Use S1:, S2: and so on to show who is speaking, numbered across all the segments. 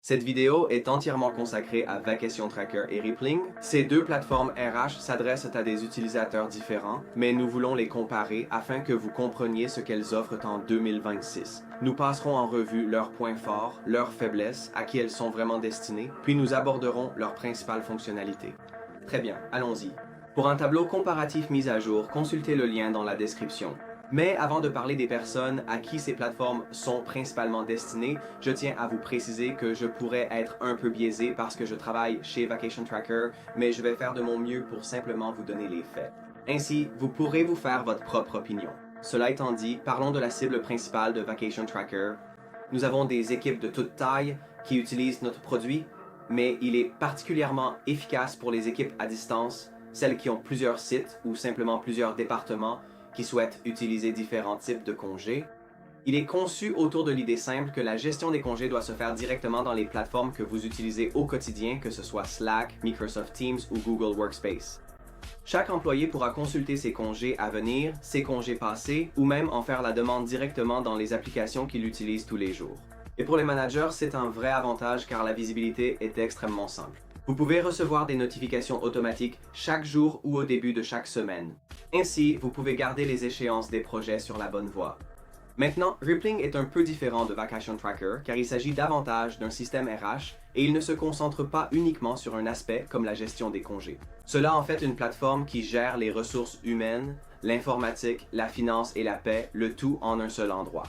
S1: Cette vidéo est entièrement consacrée à Vacation Tracker et Rippling. Ces deux plateformes RH s'adressent à des utilisateurs différents, mais nous voulons les comparer afin que vous compreniez ce qu'elles offrent en 2026. Nous passerons en revue leurs points forts, leurs faiblesses, à qui elles sont vraiment destinées, puis nous aborderons leurs principales fonctionnalités. Très bien, allons-y. Pour un tableau comparatif mis à jour, consultez le lien dans la description. Mais avant de parler des personnes à qui ces plateformes sont principalement destinées, je tiens à vous préciser que je pourrais être un peu biaisé parce que je travaille chez Vacation Tracker, mais je vais faire de mon mieux pour simplement vous donner les faits. Ainsi, vous pourrez vous faire votre propre opinion. Cela étant dit, parlons de la cible principale de Vacation Tracker. Nous avons des équipes de toute taille qui utilisent notre produit, mais il est particulièrement efficace pour les équipes à distance, celles qui ont plusieurs sites ou simplement plusieurs départements qui souhaitent utiliser différents types de congés. Il est conçu autour de l'idée simple que la gestion des congés doit se faire directement dans les plateformes que vous utilisez au quotidien, que ce soit Slack, Microsoft Teams ou Google Workspace. Chaque employé pourra consulter ses congés à venir, ses congés passés, ou même en faire la demande directement dans les applications qu'il utilise tous les jours. Et pour les managers, c'est un vrai avantage car la visibilité est extrêmement simple. Vous pouvez recevoir des notifications automatiques chaque jour ou au début de chaque semaine. Ainsi, vous pouvez garder les échéances des projets sur la bonne voie. Maintenant, Rippling est un peu différent de Vacation Tracker car il s'agit davantage d'un système RH et il ne se concentre pas uniquement sur un aspect comme la gestion des congés. Cela en fait une plateforme qui gère les ressources humaines, l'informatique, la finance et la paix, le tout en un seul endroit.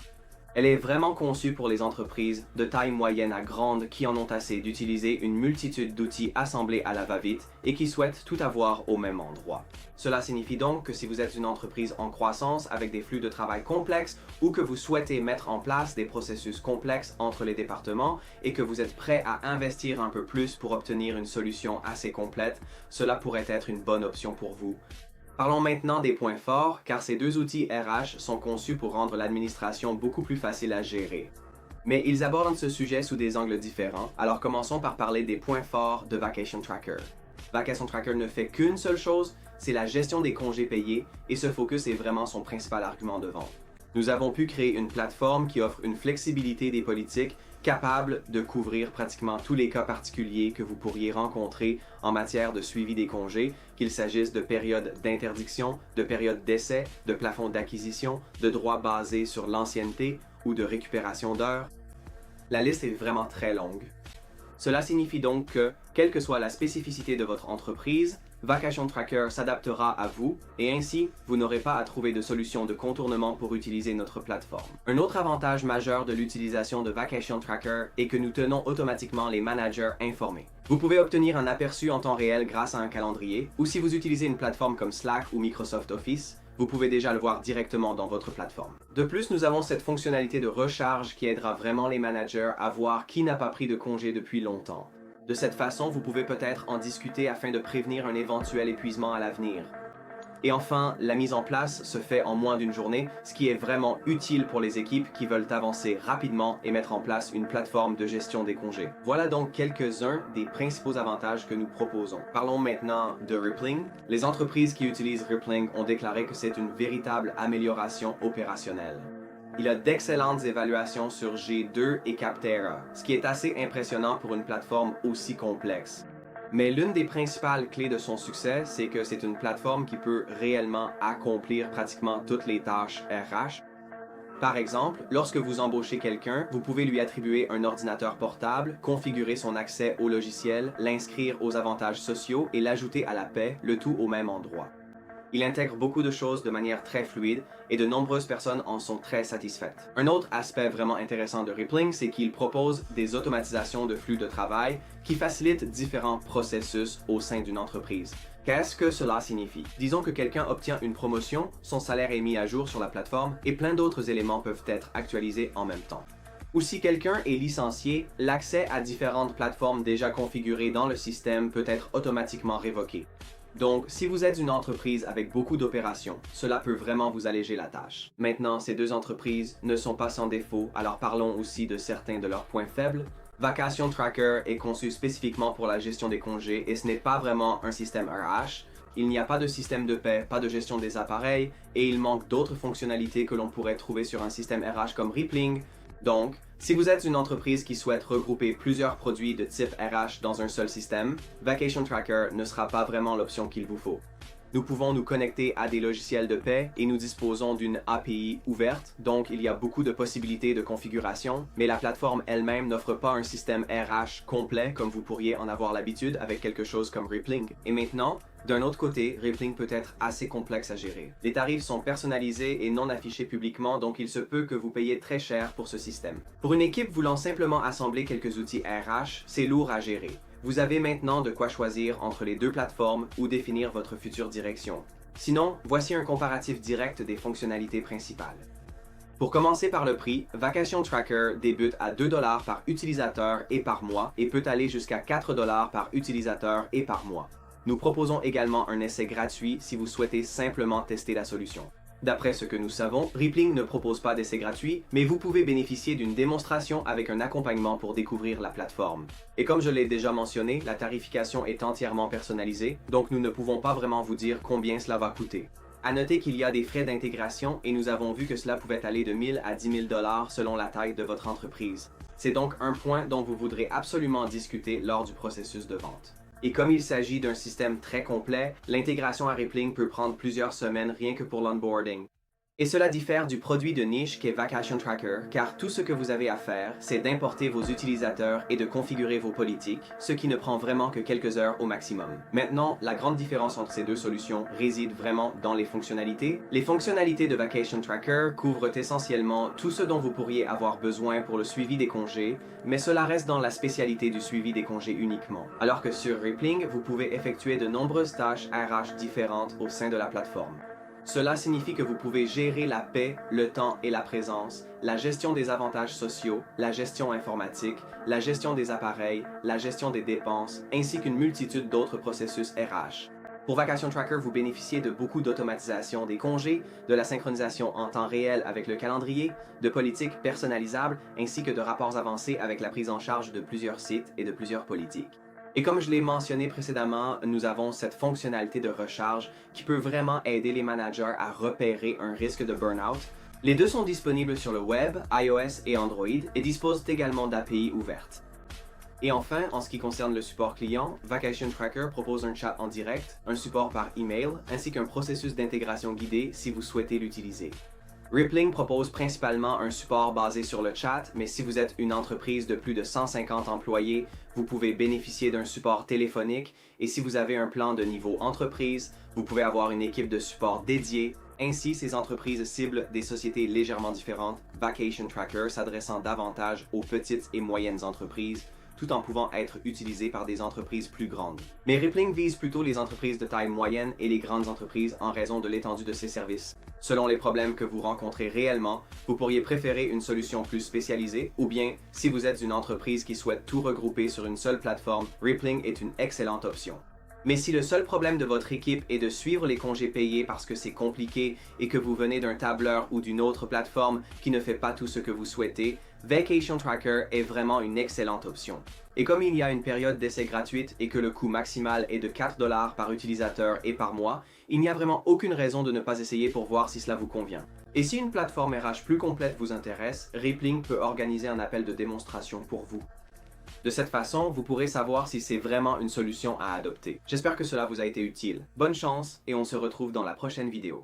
S1: Elle est vraiment conçue pour les entreprises de taille moyenne à grande qui en ont assez d'utiliser une multitude d'outils assemblés à la va-vite et qui souhaitent tout avoir au même endroit. Cela signifie donc que si vous êtes une entreprise en croissance avec des flux de travail complexes ou que vous souhaitez mettre en place des processus complexes entre les départements et que vous êtes prêt à investir un peu plus pour obtenir une solution assez complète, cela pourrait être une bonne option pour vous. Parlons maintenant des points forts, car ces deux outils RH sont conçus pour rendre l'administration beaucoup plus facile à gérer. Mais ils abordent ce sujet sous des angles différents, alors commençons par parler des points forts de Vacation Tracker. Vacation Tracker ne fait qu'une seule chose, c'est la gestion des congés payés, et ce focus est vraiment son principal argument de vente. Nous avons pu créer une plateforme qui offre une flexibilité des politiques capable de couvrir pratiquement tous les cas particuliers que vous pourriez rencontrer en matière de suivi des congés, qu'il s'agisse de périodes d'interdiction, de périodes d'essai, de plafonds d'acquisition, de droits basés sur l'ancienneté ou de récupération d'heures. La liste est vraiment très longue. Cela signifie donc que, quelle que soit la spécificité de votre entreprise, Vacation Tracker s'adaptera à vous et ainsi, vous n'aurez pas à trouver de solution de contournement pour utiliser notre plateforme. Un autre avantage majeur de l'utilisation de Vacation Tracker est que nous tenons automatiquement les managers informés. Vous pouvez obtenir un aperçu en temps réel grâce à un calendrier ou si vous utilisez une plateforme comme Slack ou Microsoft Office, vous pouvez déjà le voir directement dans votre plateforme. De plus, nous avons cette fonctionnalité de recharge qui aidera vraiment les managers à voir qui n'a pas pris de congé depuis longtemps. De cette façon, vous pouvez peut-être en discuter afin de prévenir un éventuel épuisement à l'avenir. Et enfin, la mise en place se fait en moins d'une journée, ce qui est vraiment utile pour les équipes qui veulent avancer rapidement et mettre en place une plateforme de gestion des congés. Voilà donc quelques-uns des principaux avantages que nous proposons. Parlons maintenant de Rippling. Les entreprises qui utilisent Rippling ont déclaré que c'est une véritable amélioration opérationnelle. Il a d'excellentes évaluations sur G2 et Capterra, ce qui est assez impressionnant pour une plateforme aussi complexe. Mais l'une des principales clés de son succès, c'est que c'est une plateforme qui peut réellement accomplir pratiquement toutes les tâches RH. Par exemple, lorsque vous embauchez quelqu'un, vous pouvez lui attribuer un ordinateur portable, configurer son accès au logiciel, l'inscrire aux avantages sociaux et l'ajouter à la paie, le tout au même endroit. Il intègre beaucoup de choses de manière très fluide et de nombreuses personnes en sont très satisfaites. Un autre aspect vraiment intéressant de Rippling, c'est qu'il propose des automatisations de flux de travail qui facilitent différents processus au sein d'une entreprise. Qu'est-ce que cela signifie? Disons que quelqu'un obtient une promotion, son salaire est mis à jour sur la plateforme et plein d'autres éléments peuvent être actualisés en même temps. Ou si quelqu'un est licencié, l'accès à différentes plateformes déjà configurées dans le système peut être automatiquement révoqué. Donc, si vous êtes une entreprise avec beaucoup d'opérations, cela peut vraiment vous alléger la tâche. Maintenant, ces deux entreprises ne sont pas sans défaut, alors parlons aussi de certains de leurs points faibles. Vacation Tracker est conçu spécifiquement pour la gestion des congés et ce n'est pas vraiment un système RH. Il n'y a pas de système de paie, pas de gestion des appareils et il manque d'autres fonctionnalités que l'on pourrait trouver sur un système RH comme Rippling. Donc, si vous êtes une entreprise qui souhaite regrouper plusieurs produits de type RH dans un seul système, Vacation Tracker ne sera pas vraiment l'option qu'il vous faut. Nous pouvons nous connecter à des logiciels de paie et nous disposons d'une API ouverte, donc il y a beaucoup de possibilités de configuration, mais la plateforme elle-même n'offre pas un système RH complet comme vous pourriez en avoir l'habitude avec quelque chose comme Rippling. Et maintenant, d'un autre côté, Rippling peut être assez complexe à gérer. Les tarifs sont personnalisés et non affichés publiquement, donc il se peut que vous payiez très cher pour ce système. Pour une équipe voulant simplement assembler quelques outils RH, c'est lourd à gérer. Vous avez maintenant de quoi choisir entre les deux plateformes ou définir votre future direction. Sinon, voici un comparatif direct des fonctionnalités principales. Pour commencer par le prix, Vacation Tracker débute à 2 $ par utilisateur et par mois et peut aller jusqu'à 4 $ par utilisateur et par mois. Nous proposons également un essai gratuit si vous souhaitez simplement tester la solution. D'après ce que nous savons, Rippling ne propose pas d'essai gratuit, mais vous pouvez bénéficier d'une démonstration avec un accompagnement pour découvrir la plateforme. Et comme je l'ai déjà mentionné, la tarification est entièrement personnalisée, donc nous ne pouvons pas vraiment vous dire combien cela va coûter. À noter qu'il y a des frais d'intégration et nous avons vu que cela pouvait aller de 1000 à 10 000 $ selon la taille de votre entreprise. C'est donc un point dont vous voudrez absolument discuter lors du processus de vente. Et comme il s'agit d'un système très complet, l'intégration à Rippling peut prendre plusieurs semaines rien que pour l'onboarding. Et cela diffère du produit de niche qu'est Vacation Tracker, car tout ce que vous avez à faire, c'est d'importer vos utilisateurs et de configurer vos politiques, ce qui ne prend vraiment que quelques heures au maximum. Maintenant, la grande différence entre ces deux solutions réside vraiment dans les fonctionnalités. Les fonctionnalités de Vacation Tracker couvrent essentiellement tout ce dont vous pourriez avoir besoin pour le suivi des congés, mais cela reste dans la spécialité du suivi des congés uniquement. Alors que sur Rippling, vous pouvez effectuer de nombreuses tâches RH différentes au sein de la plateforme. Cela signifie que vous pouvez gérer la paie, le temps et la présence, la gestion des avantages sociaux, la gestion informatique, la gestion des appareils, la gestion des dépenses, ainsi qu'une multitude d'autres processus RH. Pour Vacation Tracker, vous bénéficiez de beaucoup d'automatisation des congés, de la synchronisation en temps réel avec le calendrier, de politiques personnalisables, ainsi que de rapports avancés avec la prise en charge de plusieurs sites et de plusieurs politiques. Et comme je l'ai mentionné précédemment, nous avons cette fonctionnalité de recharge qui peut vraiment aider les managers à repérer un risque de burn-out. Les deux sont disponibles sur le web, iOS et Android et disposent également d'API ouvertes. Et enfin, en ce qui concerne le support client, Vacation Tracker propose un chat en direct, un support par email, ainsi qu'un processus d'intégration guidé si vous souhaitez l'utiliser. Rippling propose principalement un support basé sur le chat, mais si vous êtes une entreprise de plus de 150 employés, vous pouvez bénéficier d'un support téléphonique et si vous avez un plan de niveau entreprise, vous pouvez avoir une équipe de support dédiée. Ainsi, ces entreprises ciblent des sociétés légèrement différentes, Vacation Tracker s'adressant davantage aux petites et moyennes entreprises, tout en pouvant être utilisé par des entreprises plus grandes. Mais Rippling vise plutôt les entreprises de taille moyenne et les grandes entreprises en raison de l'étendue de ses services. Selon les problèmes que vous rencontrez réellement, vous pourriez préférer une solution plus spécialisée ou bien, si vous êtes une entreprise qui souhaite tout regrouper sur une seule plateforme, Rippling est une excellente option. Mais si le seul problème de votre équipe est de suivre les congés payés parce que c'est compliqué et que vous venez d'un tableur ou d'une autre plateforme qui ne fait pas tout ce que vous souhaitez, Vacation Tracker est vraiment une excellente option. Et comme il y a une période d'essai gratuite et que le coût maximal est de 4 $ par utilisateur et par mois, il n'y a vraiment aucune raison de ne pas essayer pour voir si cela vous convient. Et si une plateforme RH plus complète vous intéresse, Rippling peut organiser un appel de démonstration pour vous. De cette façon, vous pourrez savoir si c'est vraiment une solution à adopter. J'espère que cela vous a été utile. Bonne chance et on se retrouve dans la prochaine vidéo.